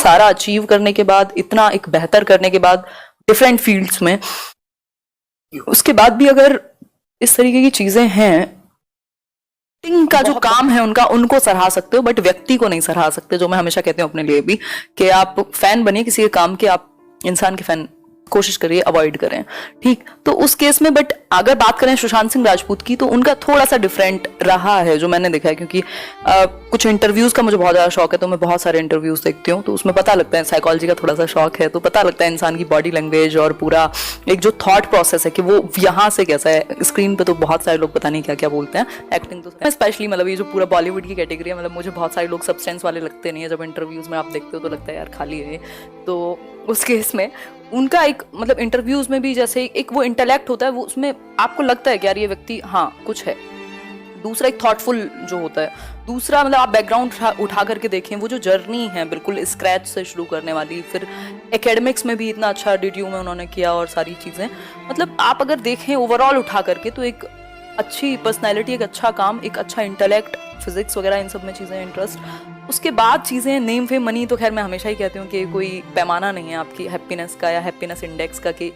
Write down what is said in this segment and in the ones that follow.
सारा अचीव करने के बाद, इतना एक बेहतर करने के बाद डिफरेंट फील्ड्स में, उसके बाद भी अगर इस तरीके की चीजें हैं, एक्टिंग का जो काम है उनका, उनको सराहा सकते हो बट व्यक्ति को नहीं सराहा सकते। जो मैं हमेशा कहती हूँ अपने लिए भी कि आप फैन बनिए किसी के काम के, आप इंसान के फैन कोशिश करिए अवॉइड करें, ठीक। तो उस केस में बट अगर बात करें सुशांत सिंह राजपूत की, तो उनका थोड़ा सा डिफरेंट रहा है जो मैंने देखा है, क्योंकि कुछ इंटरव्यूज का मुझे बहुत ज्यादा शौक है, तो मैं बहुत सारे इंटरव्यूज देखती हूँ, तो उसमें पता लगता है, साइकोलॉजी का थोड़ा सा शौक है, तो पता लगता है इंसान की बॉडी लैंग्वेज और पूरा एक जो थॉट प्रोसेस है कि वो यहाँ से कैसा है। स्क्रीन पे तो बहुत सारे लोग पता नहीं क्या क्या बोलते हैं, एक्टिंग तो स्पेशली मतलब ये जो पूरा बॉलीवुड की कैटेगरी है, मतलब मुझे बहुत सारे लोग सब्सटेंस वाले लगते नहीं है। जब इंटरव्यूज में आप देखते हो तो लगता है यार खाली है। तो उस केस में उनका एक मतलब इंटरव्यूज में भी जैसे एक वो इंटेलेक्ट होता है, वो उसमें आपको लगता है कि यार ये व्यक्ति हाँ कुछ है। दूसरा एक थॉटफुल जो होता है, दूसरा मतलब आप बैकग्राउंड उठा करके देखें, वो जो जर्नी है बिल्कुल स्क्रैच से शुरू करने वाली, फिर एकेडमिक्स में भी इतना अच्छा DTU में उन्होंने किया और सारी चीज़ें, मतलब आप अगर देखें ओवरऑल उठा करके तो एक अच्छी पर्सनैलिटी, एक अच्छा काम, एक अच्छा इंटेलेक्ट, फिजिक्स वगैरह इन सब में चीज़ें इंटरेस्ट। उसके बाद चीज़ें नेम फेम मनी, तो खैर मैं हमेशा ही कहती हूँ कि कोई पैमाना नहीं है आपकी हैप्पीनेस का या हैप्पीनेस इंडेक्स का कि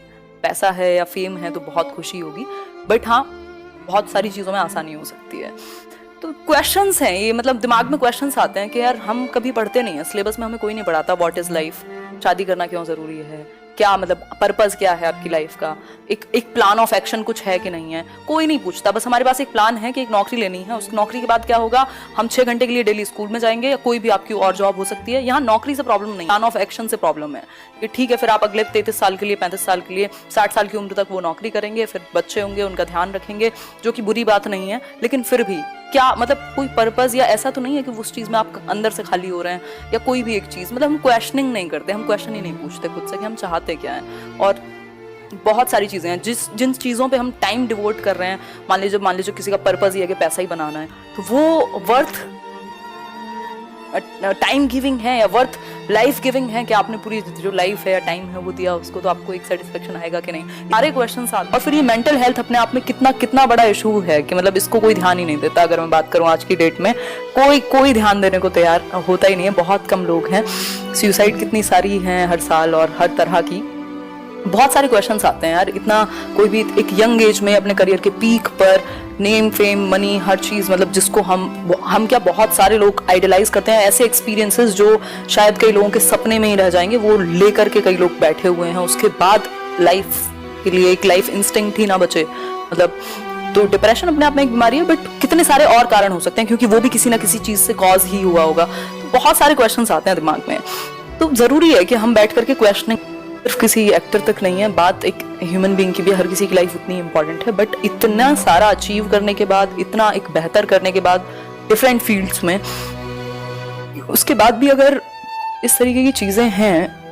पैसा है या फेम है तो बहुत खुशी होगी, बट हाँ बहुत सारी चीज़ों में आसानी हो सकती है। तो क्वेश्चंस हैं ये, मतलब दिमाग में क्वेश्चंस आते हैं कि यार हम कभी पढ़ते नहीं हैं, सिलेबस में हमें कोई नहीं पढ़ाता व्हाट इज़ लाइफ, शादी करना क्यों ज़रूरी है, क्या मतलब पर्पस क्या है आपकी लाइफ का, एक प्लान ऑफ एक्शन कुछ है कि नहीं है, कोई नहीं पूछता। बस हमारे पास एक प्लान है कि एक नौकरी लेनी है, उस नौकरी के बाद क्या होगा, हम 6 घंटे के लिए डेली स्कूल में जाएंगे या कोई भी आपकी और जॉब हो सकती है। यहाँ नौकरी से प्रॉब्लम नहीं, प्लान ऑफ एक्शन से प्रॉब्लम है कि ठीक है फिर आप अगले 33 साल के लिए, 35 साल के लिए, 60 साल की उम्र तक वो नौकरी करेंगे, फिर बच्चे होंगे उनका ध्यान रखेंगे, जो कि बुरी बात नहीं है, लेकिन फिर भी क्या मतलब कोई पर्पस या ऐसा तो नहीं है कि उस चीज़ में आप अंदर से खाली हो रहे हैं या कोई भी एक चीज़, मतलब हम क्वेश्चनिंग नहीं करते, हम क्वेश्चन ही नहीं पूछते खुद से कि हम चाहते क्या हैं। और बहुत सारी चीज़ें हैं जिन चीज़ों पे हम टाइम डिवोट कर रहे हैं, मान लीजिए किसी का पर्पस ये है कि पैसा ही बनाना है, तो वो वर्थ टाइम गिविंग है या वर्थ लाइफ गिविंग है कि आपने पूरी जो लाइफ है या टाइम है वो दिया उसको, तो आपको एक सेटिस्फेक्शन आएगा कि नहीं, सारे क्वेश्चंस आते हैं। और फिर ये मेंटल हेल्थ अपने आप में कितना बड़ा इशू है कि मतलब इसको कोई ध्यान ही नहीं देता। अगर मैं बात करूँ आज की डेट में कोई ध्यान देने को तैयार होता ही नहीं है, बहुत कम लोग हैं। सुसाइड कितनी सारी हैं हर साल और हर तरह की बहुत सारे क्वेश्चंस आते हैं यार। इतना कोई भी एक यंग एज में अपने करियर के पीक पर नेम फेम मनी हर चीज़, मतलब जिसको हम क्या बहुत सारे लोग आइडलाइज करते हैं, ऐसे एक्सपीरियंसेस जो शायद कई लोगों के सपने में ही रह जाएंगे, वो लेकर के कई लोग बैठे हुए हैं। उसके बाद लाइफ के लिए एक लाइफ इंस्टिंक्ट ही ना बचे, मतलब तो डिप्रेशन अपने आप में एक बीमारी है, बट कितने सारे और कारण हो सकते हैं क्योंकि वो भी किसी ना किसी चीज़ से कॉज ही हुआ होगा। तो बहुत सारे क्वेश्चंस आते हैं दिमाग में, तो ज़रूरी है कि हम बैठ करके क्वेश्चनिंग, सिर्फ किसी एक्टर तक नहीं है बात, एक ह्यूमन बीइंग की भी हर किसी की लाइफ उतनी इंपॉर्टेंट है। बट इतना सारा अचीव करने के बाद, इतना एक बेहतर करने के बाद डिफरेंट फील्ड्स में, उसके बाद भी अगर इस तरीके की चीज़ें हैं,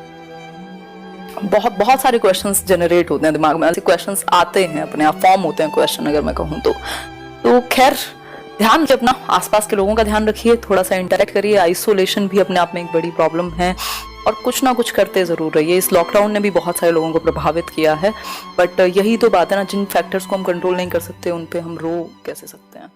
बहुत सारे क्वेश्चंस जनरेट होते हैं दिमाग में, ऐसे क्वेश्चंस आते हैं अपने आप, फॉर्म होते हैं क्वेश्चन अगर मैं कहूँ तो खैर ध्यान रखिए, अपना आसपास के लोगों का ध्यान रखिए, थोड़ा सा इंटरेक्ट करिए। आइसोलेशन भी अपने आप में एक बड़ी प्रॉब्लम है और कुछ ना कुछ करते ज़रूर रहिए। इस लॉकडाउन ने भी बहुत सारे लोगों को प्रभावित किया है, बट यही तो बात है ना, जिन फैक्टर्स को हम कंट्रोल नहीं कर सकते उन पे हम रो कैसे सकते हैं।